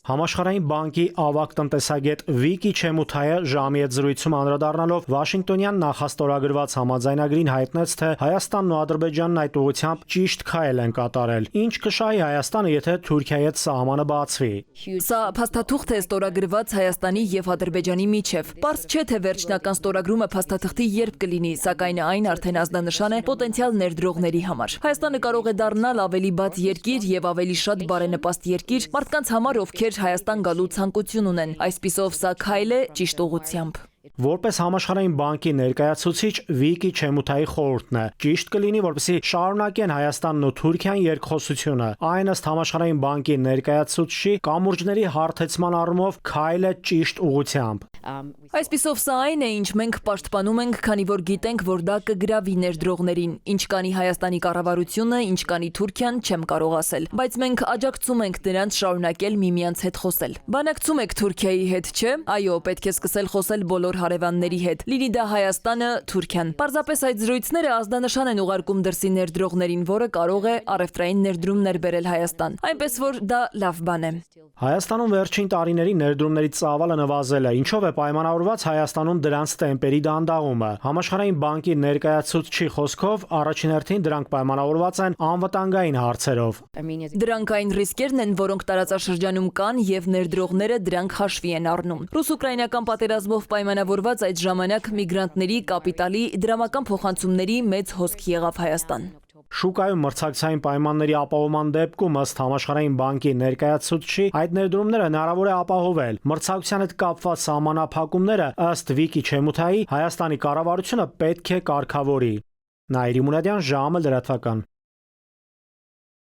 Համաշխարհային բանկի ավագ տնտեսագետ Վիկի Չեմութայը ժամի հետ զրույցում անդրադառնալով Վաշինգտոնյան նախաստորագրված համաձայնագրին հայտնեց, թե Հայաստանն ու Ադրբեջանն այդ ուղղությամբ ճիշտ քայլ են կատարել, ինչ կշահի Հայաստանը, եթե Թուրքիայի հետ սահմանը բացվի։ Սա փաստաթուղթ է ստորագրված Հայաստանի եւ Ադրբեջանի միջև։ Պարզ չէ, թե վերջնական ստորագրումը փաստաթղթի երբ կլինի, սակայն այն արդեն ազդանշան է պոտենցիալ ներդրողների համար։ Հայաստանը կարող է դառնալ ավելի բաց երկիր եւ ավելի շատ բարենպաստ երկիր մարդկանց համար, ովքեր Հայաստան գալու ցանկություն ունեն։ Այսպիսով սա քայլ է ճիշտ ուղղությամբ։ Որպես Համաշխարհային բանկի ներկայացուցիչ Վիկի Չեմութայի խորհուրդն է, ճիշտ կլինի, որպեսզի շարունակեն Հայաստանն ու Թուրքիան երկխոսությունը։ Այն ըստ Համաշխարհային բանկի ներկայացուցչի կամուրջների հարթեցման առումով քայլ է ճիշտ ուղղությամբ։ Այսպիսով սա այն է, ինչ մենք պաշտպանում ենք, քանի որ գիտենք, որ դա կգրավի ներդրողներին։ Ինչ կանի Հայաստանի կառավարությունը, ինչ կանի Թուրքիան, չեմ կարող ասել, բայց մենք աջակցում ենք նրանց շարունակել միմյանց հետ խոսել։ Բանակցում եք Թուրքիայի հետ, չէ՞։ Այո, պետք է սկսել խոսել բոլոր հարևանների հետ։ Լինի դա Հայաստանը, Թուրքիան։ Պարզապես այդ զրույցները ազդանշան են ուղարկում դրսի ներդրողներին, որը կարող է առևտրային ներդրումներ բերել Հայաստան։ Այնպես որ դա լավ բան է։ Հայաստանում վերջին տարիների ներդրումների ծավալը նվազել է, ինչով է պայմանավորված Հայաստանում դրանց տեմպերի դանդաղումը։ Համաշխարհային բանկի ներկայացուցչի խոսքով առաջին հերթին դրանք պայմանավորված են անվտանգային հարցերով։ Դրանք այն ռիսկերն են, որոնք տարածաշրջանում կան եւ ներդրողները դրանք հաշվի են առնում։ Ռուս-ուկրաինական պատերազմով պայմանավորված այդ ժամանակ միգրանտների, կապիտալի, դրամական փոխանցումների մեծ հոսք եղավ Հայաստան։ Շուկայում մրցակցային պայմանների ապահովման դեպքում ըստ Համաշխարհային բանկի ներկայացուցչի այդ ներդրումները հնարավոր է ապահովել։ Մրցակցության հետ կապված սահմանափակումները ըստ Վիկի Չեմութայի Հայաստանի կառավարությունը պետք է կարգավորի։ Նաիրի Մունադյան, ժամը լրատվական։